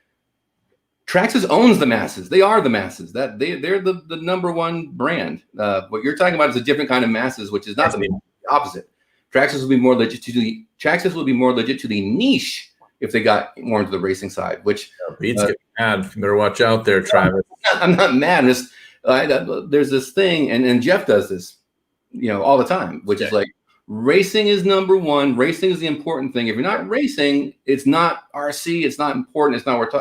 Traxxas owns the masses. They are the masses. They're the number one brand. What you're talking about is a different kind of masses, which is not the opposite. Traxxas will be more legit to the Traxxas will be more legit to the niche if they got more into the racing side. Which Beats get mad. You better watch out there, Travis. I'm not mad. There's this thing, and Jeff does this, all the time, which is like racing is number one. Racing is the important thing. If you're not racing, it's not RC. It's not important. It's not worth.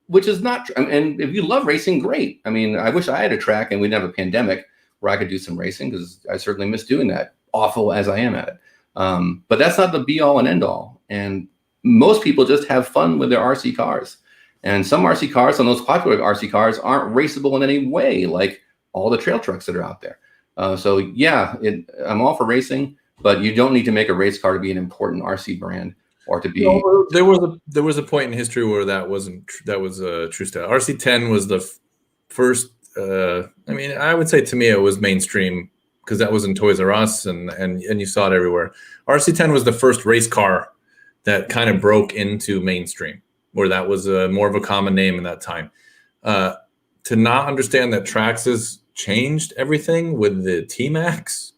Which is not true. And if you love racing, great. I mean, I wish I had a track and we didn't have a pandemic where I could do some racing, because I certainly miss doing that, awful as I am at it. But that's not the be all and end all. And most people just have fun with their RC cars. And some RC cars, some of those popular RC cars, aren't raceable in any way, like all the trail trucks that are out there. So yeah, I'm all for racing, but you don't need to make a race car to be an important RC brand. Or to be there was a point in history where that was a true style. RC10 was the first. I mean, I would say to me it was mainstream because that was in Toys R Us and you saw it everywhere. RC10 was the first race car that kind of broke into mainstream, where that was more of a common name in that time. To not understand that Traxxas changed everything with the T-Max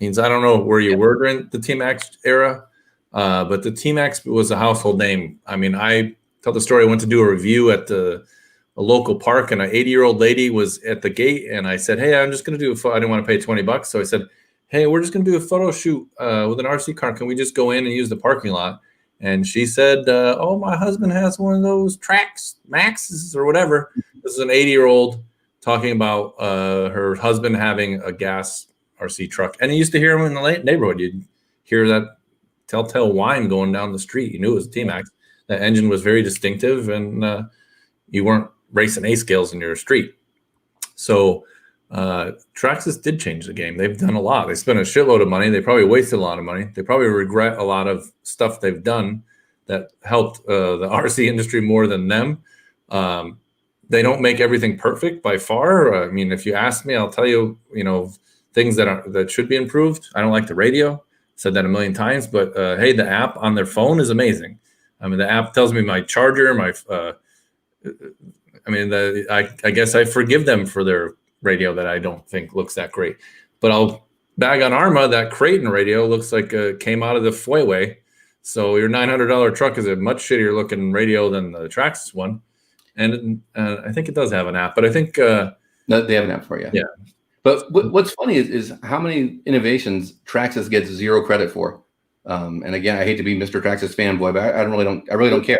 means I don't know where you were during the T-Max era. But the T-Max was a household name. I mean, I tell the story. I went to do a review at a local park, and an 80-year-old lady was at the gate, and I said, "Hey, I'm just going to do a photo." I didn't want to pay $20, so I said, "Hey, we're just going to do a photo shoot with an RC car. Can we just go in and use the parking lot?" And she said, "Oh, my husband has one of those Trax Maxes or whatever." This is an 80-year-old talking about her husband having a gas RC truck, and he used to hear him in the neighborhood. You'd hear that telltale whine going down the street. You knew it was a T-Max. That engine was very distinctive, and you weren't racing A scales in your street. So Traxxas did change the game. They've done a lot. They spent a shitload of money. They probably wasted a lot of money. They probably regret a lot of stuff they've done that helped the RC industry more than them. They don't make everything perfect by far. I mean, if you ask me, I'll tell you, things that should be improved. I don't like the radio. Said that a million times, but hey, the app on their phone is amazing. I mean, the app tells me my charger, I guess I forgive them for their radio that I don't think looks that great. But I'll bag on Arma, that Creighton radio looks like it came out of the foyway. So your $900 truck is a much shittier looking radio than the Traxxas one. And I think it does have an app, but I think no, they have an app for you. Yeah. But what's funny is how many innovations Traxxas gets zero credit for. And again, I hate to be Mr. Traxxas fanboy, but I really don't care.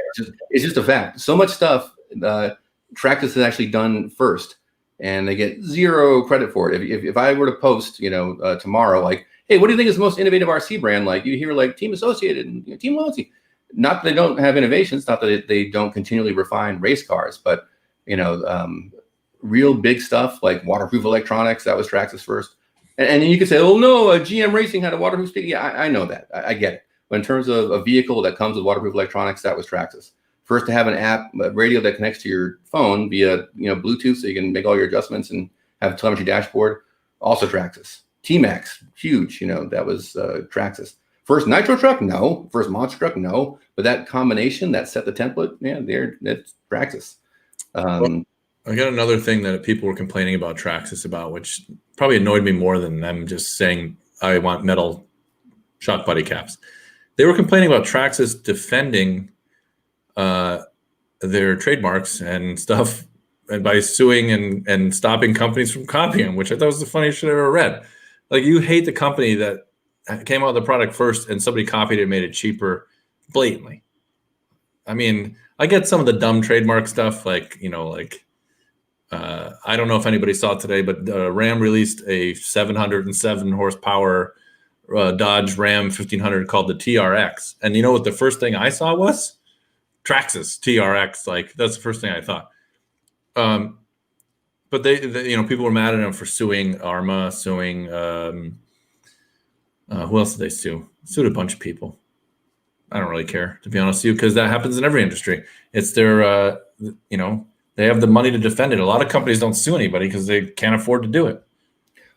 It's just a fact. So much stuff Traxxas has actually done first, and they get zero credit for it. If I were to post, tomorrow, like, hey, what do you think is the most innovative RC brand? Like you hear like Team Associated and Team Loyalty. Not that they don't have innovations, not that they don't continually refine race cars, but real big stuff like waterproof electronics, that was Traxxas first. And you could say, oh no, GM Racing had a waterproof speaker. Yeah, I know that. I get it. But in terms of a vehicle that comes with waterproof electronics, that was Traxxas. First to have an app, a radio that connects to your phone via Bluetooth, so you can make all your adjustments and have a telemetry dashboard. Also Traxxas. T-Max, huge. That was Traxxas. First nitro truck, no. First monster truck, no. But that combination that set the template, that's Traxxas. I got another thing that people were complaining about Traxxas about, which probably annoyed me more than them just saying, I want metal shock body caps. They were complaining about Traxxas defending their trademarks and stuff, and by suing and stopping companies from copying them, which I thought was the funniest shit I ever read. Like, you hate the company that came out with the product first and somebody copied it and made it cheaper blatantly. I mean, I get some of the dumb trademark stuff, I don't know if anybody saw it today, but Ram released a 707 horsepower Dodge Ram 1500 called the TRX. And you know what the first thing I saw was? Traxxas TRX. Like, that's the first thing I thought. But they people were mad at them for suing Arma, suing who else did they sue? Sued a bunch of people. I don't really care, to be honest with you, because that happens in every industry. It's their they have the money to defend it. A lot of companies don't sue anybody because they can't afford to do it.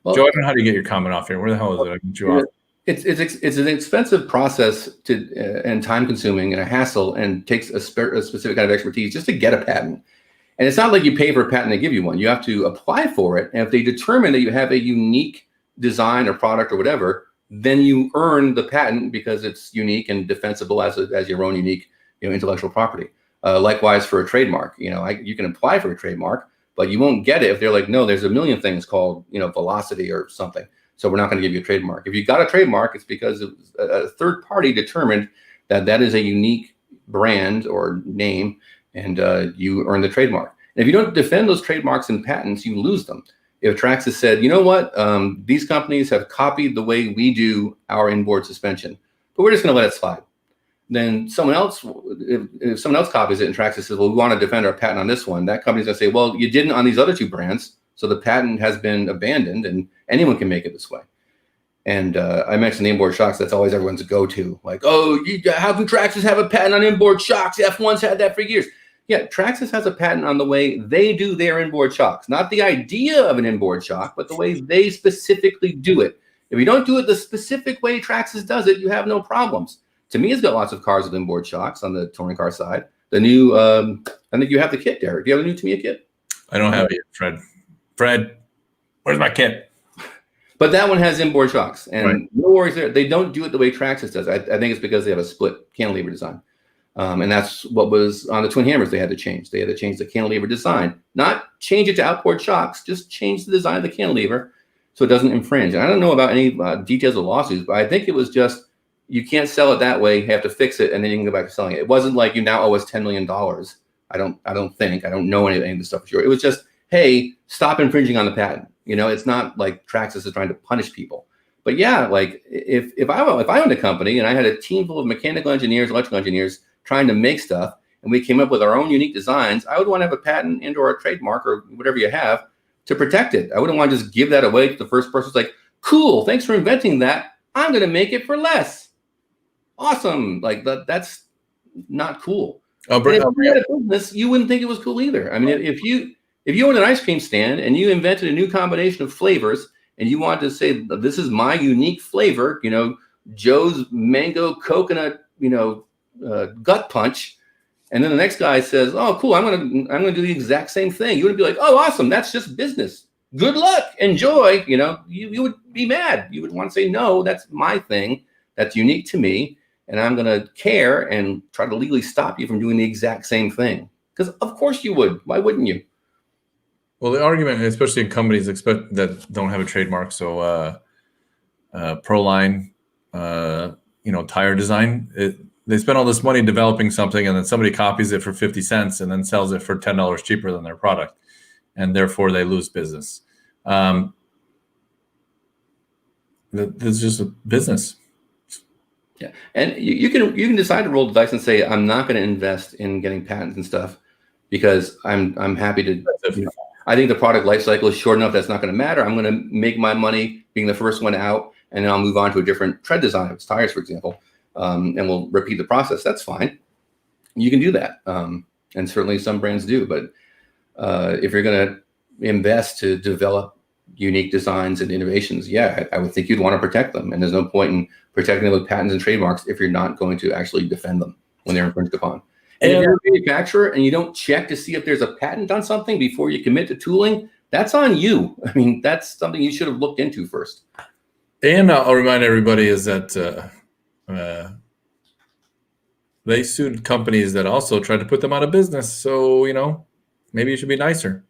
Well, Joe, I don't know how to get your comment off here. Where the hell is it? I can get you off. It's an expensive process and time consuming and a hassle, and takes a specific kind of expertise just to get a patent. And it's not like you pay for a patent, they give you one. You have to apply for it. And if they determine that you have a unique design or product or whatever, then you earn the patent because it's unique and defensible as your own unique, intellectual property. Likewise for a trademark, you can apply for a trademark, but you won't get it if they're like, no, there's a million things called, velocity or something. So we're not going to give you a trademark. If you got a trademark, it's because a third party determined that is a unique brand or name, and you earn the trademark. And if you don't defend those trademarks and patents, you lose them. If Traxxas said, you know what, these companies have copied the way we do our inboard suspension, but we're just going to let it slide. Then someone else, if someone else copies it and Traxxas says, well, we want to defend our patent on this one, that company's going to say, well, you didn't on these other two brands, so the patent has been abandoned and anyone can make it this way. And I mentioned the inboard shocks. That's always everyone's go-to. Like, oh, how can Traxxas have a patent on inboard shocks? F1's had that for years. Yeah, Traxxas has a patent on the way they do their inboard shocks. Not the idea of an inboard shock, but the way they specifically do it. If you don't do it the specific way Traxxas does it, you have no problems. Tamiya's got lots of cars with inboard shocks on the touring car side. The new, I think you have the kit, Derek. Do you have a new Tamiya kit? I don't have it yet, Fred, where's my kit? But that one has inboard shocks, and right. No worries there. They don't do it the way Traxxas does. I think it's because they have a split cantilever design. And that's what was on the Twin Hammers they had to change. They had to change the cantilever design, not change it to outboard shocks, just change the design of the cantilever so it doesn't infringe. And I don't know about any details of lawsuits, but I think it was just, you can't sell it that way. You have to fix it, and then you can go back to selling it. It wasn't like you now owe us $10 million. I don't know any of the stuff for sure. It was just, hey, stop infringing on the patent. It's not like Traxxas is trying to punish people. But yeah, like if I owned a company and I had a team full of mechanical engineers, electrical engineers trying to make stuff, and we came up with our own unique designs, I would want to have a patent and or a trademark or whatever you have to protect it. I wouldn't want to just give that away to the first person. It's like, cool, thanks for inventing that. I'm going to make it for less. Awesome. Like that's not cool. If you had a business, you wouldn't think it was cool either. I mean, if you owned an ice cream stand and you invented a new combination of flavors and you wanted to say, this is my unique flavor, Joe's mango coconut, gut punch. And then the next guy says, oh, cool, I'm gonna do the exact same thing. You would be like, oh, awesome. That's just business. Good luck. Enjoy. You would be mad. You would want to say, no, that's my thing. That's unique to me. And I'm going to care and try to legally stop you from doing the exact same thing. Because of course you would. Why wouldn't you? Well, the argument, especially in companies that don't have a trademark, so Proline, tire design, they spend all this money developing something, and then somebody copies it for 50 cents and then sells it for $10 cheaper than their product, and therefore they lose business. This is just a business. Yeah, and you can decide to roll the dice and say, I'm not going to invest in getting patents and stuff because I'm happy to. I think the product life cycle is short enough that's not going to matter. I'm going to make my money being the first one out, and then I'll move on to a different tread design, if it's tires, for example, and we'll repeat the process. That's fine. You can do that, and certainly some brands do. But if you're going to invest to develop unique designs and innovations, yeah, I would think you'd want to protect them. And there's no point in protecting them with patents and trademarks if you're not going to actually defend them when they're infringed upon. And if you're a manufacturer and you don't check to see if there's a patent on something before you commit to tooling, that's on you. I mean, that's something you should have looked into first. And I'll remind everybody is that they sued companies that also tried to put them out of business. So, maybe you should be nicer.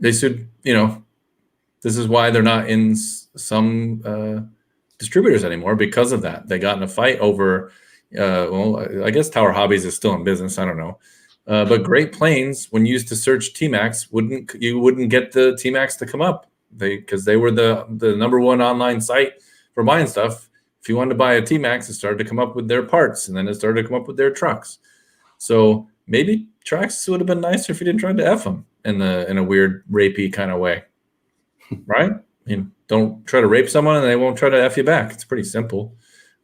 They sued, this is why they're not in some distributors anymore because of that. They got in a fight over, I guess Tower Hobbies is still in business. I don't know. But Great Plains, when used to search T-Max, you wouldn't get the T-Max to come up because they were the number one online site for buying stuff. If you wanted to buy a T-Max, it started to come up with their parts, and then it started to come up with their trucks. So maybe Traxxas would have been nicer if you didn't try to F them in a weird rapey kind of way. Right? I mean, don't try to rape someone and they won't try to F you back. It's pretty simple.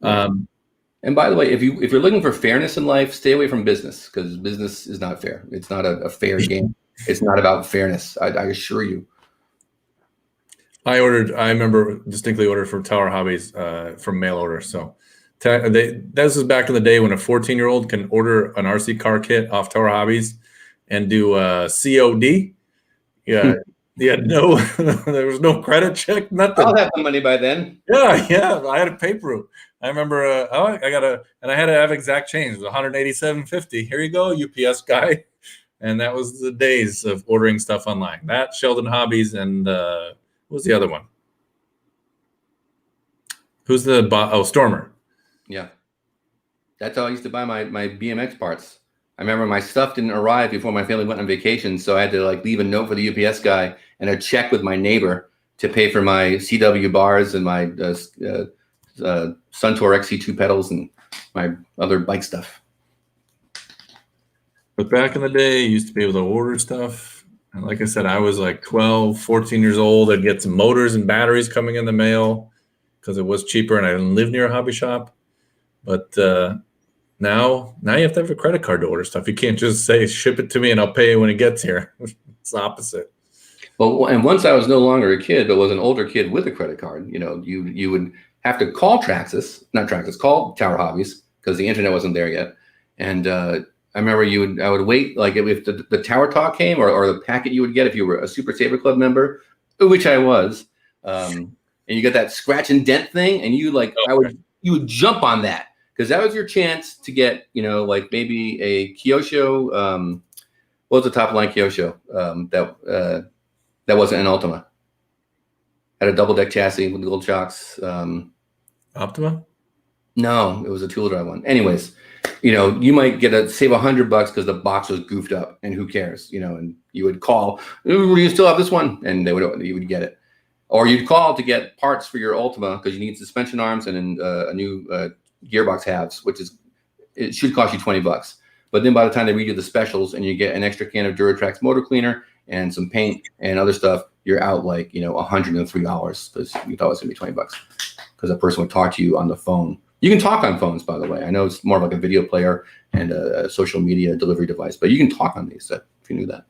And by the way, if you're looking for fairness in life, stay away from business because business is not fair. It's not a fair game. It's not about fairness. I assure you. I remember distinctly ordered from Tower Hobbies from mail order. So this is back in the day when a 14-year-old can order an RC car kit off Tower Hobbies and do COD. Yeah. Yeah, no, there was no credit check, nothing. I'll have the money by then. Yeah, I had a paper route. I remember, and I had to have exact change. It was 187.50. Here you go, UPS guy. And that was the days of ordering stuff online. That, Sheldon Hobbies, and what was the other one? Who's the Stormer? Yeah. That's how I used to buy my BMX parts. I remember my stuff didn't arrive before my family went on vacation, so I had to like leave a note for the UPS guy and a check with my neighbor to pay for my CW bars and my Suntour XC2 pedals and my other bike stuff. But back in the day, you used to be able to order stuff. And like I said, I was like 12, 14 years old. I'd get some motors and batteries coming in the mail because it was cheaper and I didn't live near a hobby shop. But now you have to have a credit card to order stuff. You can't just say, ship it to me and I'll pay you when it gets here. It's the opposite. Well, and once I was no longer a kid, but was an older kid with a credit card, you would have to call call Tower Hobbies because the internet wasn't there yet. And I remember I would wait, like if the Tower Talk came or the packet you would get if you were a Super Saver Club member, which I was, and you get that scratch and dent thing, and you would jump on that because that was your chance to get, like maybe a Kyosho. What was the top line Kyosho that wasn't an Ultima? Had a double deck chassis with gold shocks. Optima? No, it was a tool drive one. Anyways, you might save $100 because the box was goofed up, and who cares? And you would call, "Do you still have this one?" And you would get it, or you'd call to get parts for your Ultima because you need suspension arms and a new gearbox halves, it should cost you $20. But then by the time they read you the specials and you get an extra can of Duratrax motor cleaner and some paint and other stuff, you're out like $103 because you thought it was gonna be $20 because a person would talk to you on the phone. You can talk on phones, by the way. I know it's more like a video player and a social media delivery device, but you can talk on these, if you knew that.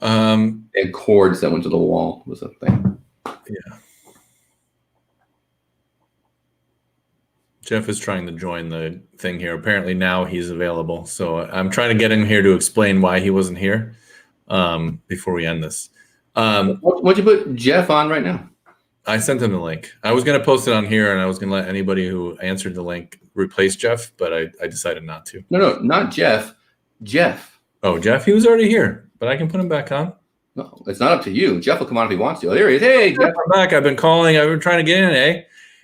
And cords that went to the wall was a thing. Yeah. Jeff is trying to join the thing here. Apparently now he's available. So I'm trying to get him here to explain why he wasn't here before we end this. Why'd you put Jeff on right now? I sent him the link. I was going to post it on here, and I was going to let anybody who answered the link replace Jeff, but I decided not to. No, not Jeff. Jeff. Oh, Jeff? He was already here, but I can put him back on. No, it's not up to you. Jeff will come on if he wants to. Oh, there he is. Hey, Jeff. I'm back. I've been calling. I've been trying to get in, eh?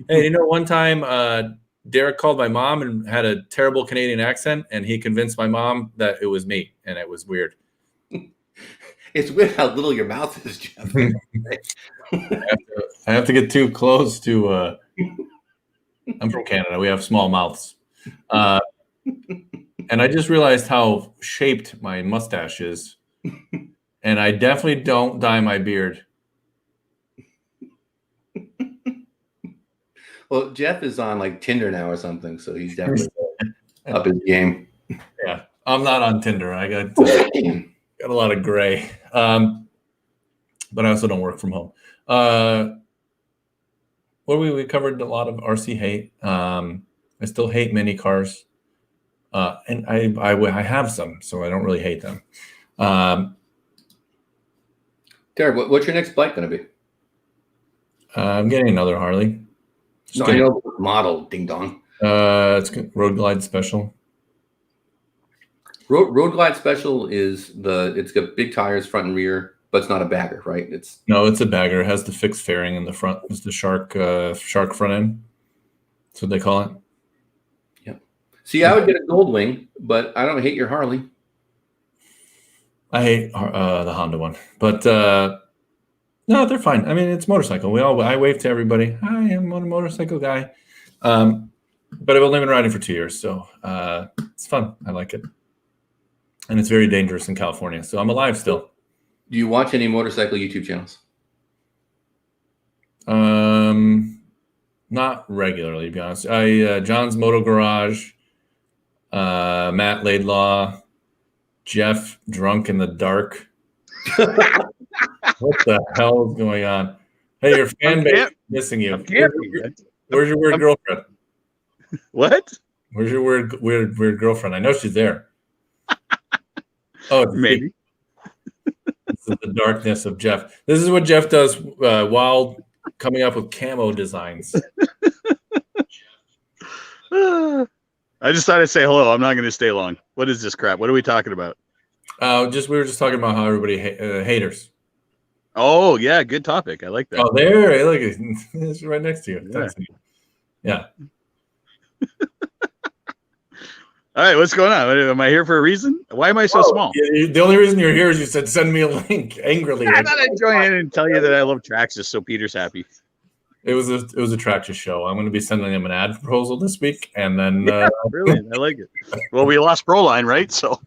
Hey, one time Derek called my mom and had a terrible Canadian accent, and he convinced my mom that it was me, and it was weird. It's weird how little your mouth is, Jeff. I have to get too close to. I'm from Canada. We have small mouths, and I just realized how shaped my mustache is, and I definitely don't dye my beard. Well, Jeff is on like Tinder now or something, so he's definitely up his game. Yeah, I'm not on Tinder. I got a lot of gray, but I also don't work from home. We covered a lot of RC hate. I still hate mini cars, and I have some, so I don't really hate them. Derek, what's your next bike going to be? I'm getting another Harley. I know model, ding dong. It's Road Glide Special. Road Glide Special it's got big tires front and rear, but it's not a bagger, right? It's a bagger. It has the fixed fairing in the front. It's the shark front end. That's what they call it. Yeah. See, I would get a gold wing, but I don't hate your Harley. I hate the Honda one, but no, they're fine. I mean, it's motorcycle. I wave to everybody. Hi, I'm a motorcycle guy. But I've only been riding for 2 years, so it's fun. I like it. And it's very dangerous in California, so I'm alive still. Do you watch any motorcycle YouTube channels? Not regularly, to be honest. John's Moto Garage, Matt Laidlaw, Jeff Drunk in the Dark. What the hell is going on? Hey, your fan base is missing you. Where's your weird girlfriend? What? Where's your weird girlfriend? I know she's there. Oh, maybe. is the darkness of Jeff. This is what Jeff does while coming up with camo designs. I just thought I'd say hello. I'm not going to stay long. What is this crap? What are we talking about? We were just talking about how everybody haters. Oh, yeah. Good topic. I like that. Oh, there. Look, it's right next to you. Yeah. Yeah. All right. What's going on? Am I here for a reason? Why am I so small? The only reason you're here is you said, send me a link angrily. I thought I'd join in and tell you that I love Traxxas, so Peter's happy. It was a Traxxas show. I'm going to be sending him an ad proposal this week, and then Brilliant. I like it. Well, we lost Proline, right? So,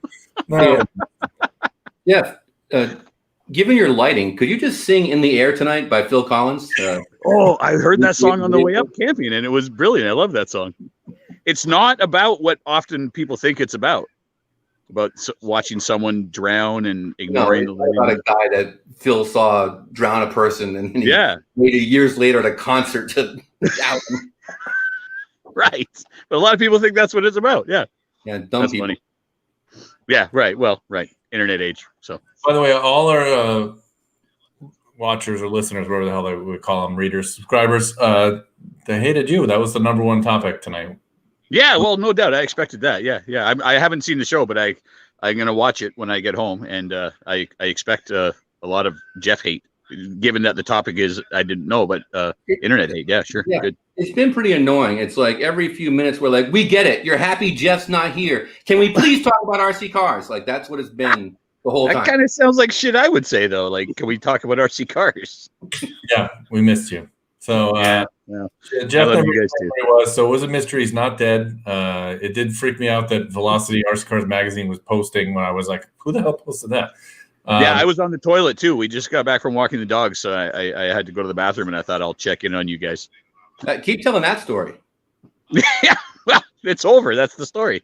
Yeah. Given your lighting, could you just sing "In the Air Tonight" by Phil Collins? I heard that song on the way up camping, and it was brilliant. I love that song. It's not about what often people think it's about watching someone drown and ignoring the it's about a guy that Phil saw drown a person, and he waited years later at a concert to out him. Right. But a lot of people think that's what it's about. Yeah. Yeah, dumb That's people. funny. Yeah, right. Well, right. Internet age. So, by the way, all our watchers or listeners, whatever the hell they would call them, readers, subscribers, they hated you. That was the number one topic tonight. yeah, well, no doubt. I expected that. Yeah. I haven't seen the show, but I'm going to watch it when I get home. And I expect a lot of Jeff hate, given that the topic is, I didn't know, but internet hate. Yeah, sure. Yeah. Good. It's been pretty annoying. It's like every few minutes we're like, we get it. You're happy Jeff's not here. Can we please talk about RC cars? Like, that's what it's been the whole time. That kind of sounds like shit I would say, though. Like, can we talk about RC cars? Yeah, we missed you. So Yeah. Jeff I love never you guys knew too. where he was, so it was a mystery. He's not dead. It did freak me out that Velocity RC Cars magazine was posting when I was like, who the hell posted that? Yeah, I was on the toilet too. We just got back from walking the dogs, so I had to go to the bathroom, and I thought I'll check in on you guys. Keep telling that story. Yeah, well, it's over. That's the story.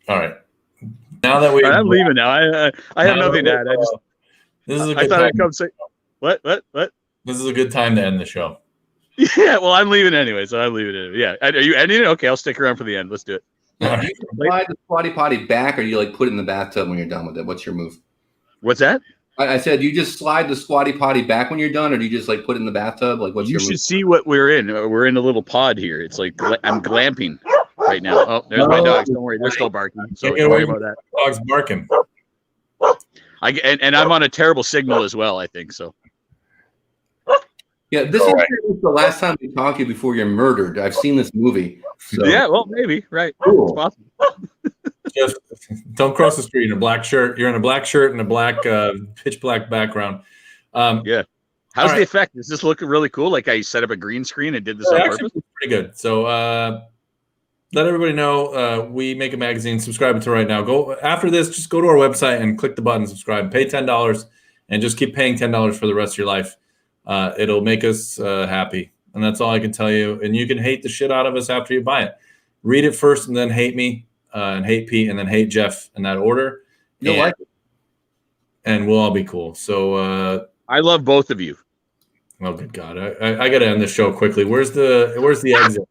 All right. Now that we, I'm leaving now. I have nothing to add. This is a I good thought time. I'd come say what? This is a good time to end the show. Yeah, well, I'm leaving anyway, so I'm leaving it. Yeah, are you ending it? Okay, I'll stick around for the end. Let's do it. All Do right. you slide the squatty potty back, or do you like put it in the bathtub when you're done with it? What's your move? What's that? I said, do you just slide the squatty potty back when you're done, or do you just like put it in the bathtub? Like, what's You your should move? see what we're in. We're in a little pod here. It's like I'm glamping right now. Oh, there's my dogs. Don't worry, they're still barking. So Get don't away worry from about that. Dogs barking. And I'm on a terrible signal as well, I think so. Yeah, this All is right. the last time we talk to you before you're murdered. I've seen this movie. So. Yeah, well, maybe right. Cool. It's possible. Just don't cross the street in a black shirt. You're in a black shirt and a black pitch black background. Yeah. How's the effect? Does this look really cool? Like I set up a green screen and did this on Actually, purpose? pretty good. So let everybody know we make a magazine. Subscribe to right now. Go after this. Just go to our website and click the button subscribe. Pay $10 and just keep paying $10 for the rest of your life. It'll make us happy, and that's all I can tell you. And you can hate the shit out of us after you buy it. Read it first, and then hate me, and hate Pete, and then hate Jeff in that order. You'll like it. And we'll all be cool. So I love both of you. oh good God, I got to end the show quickly. Where's the exit?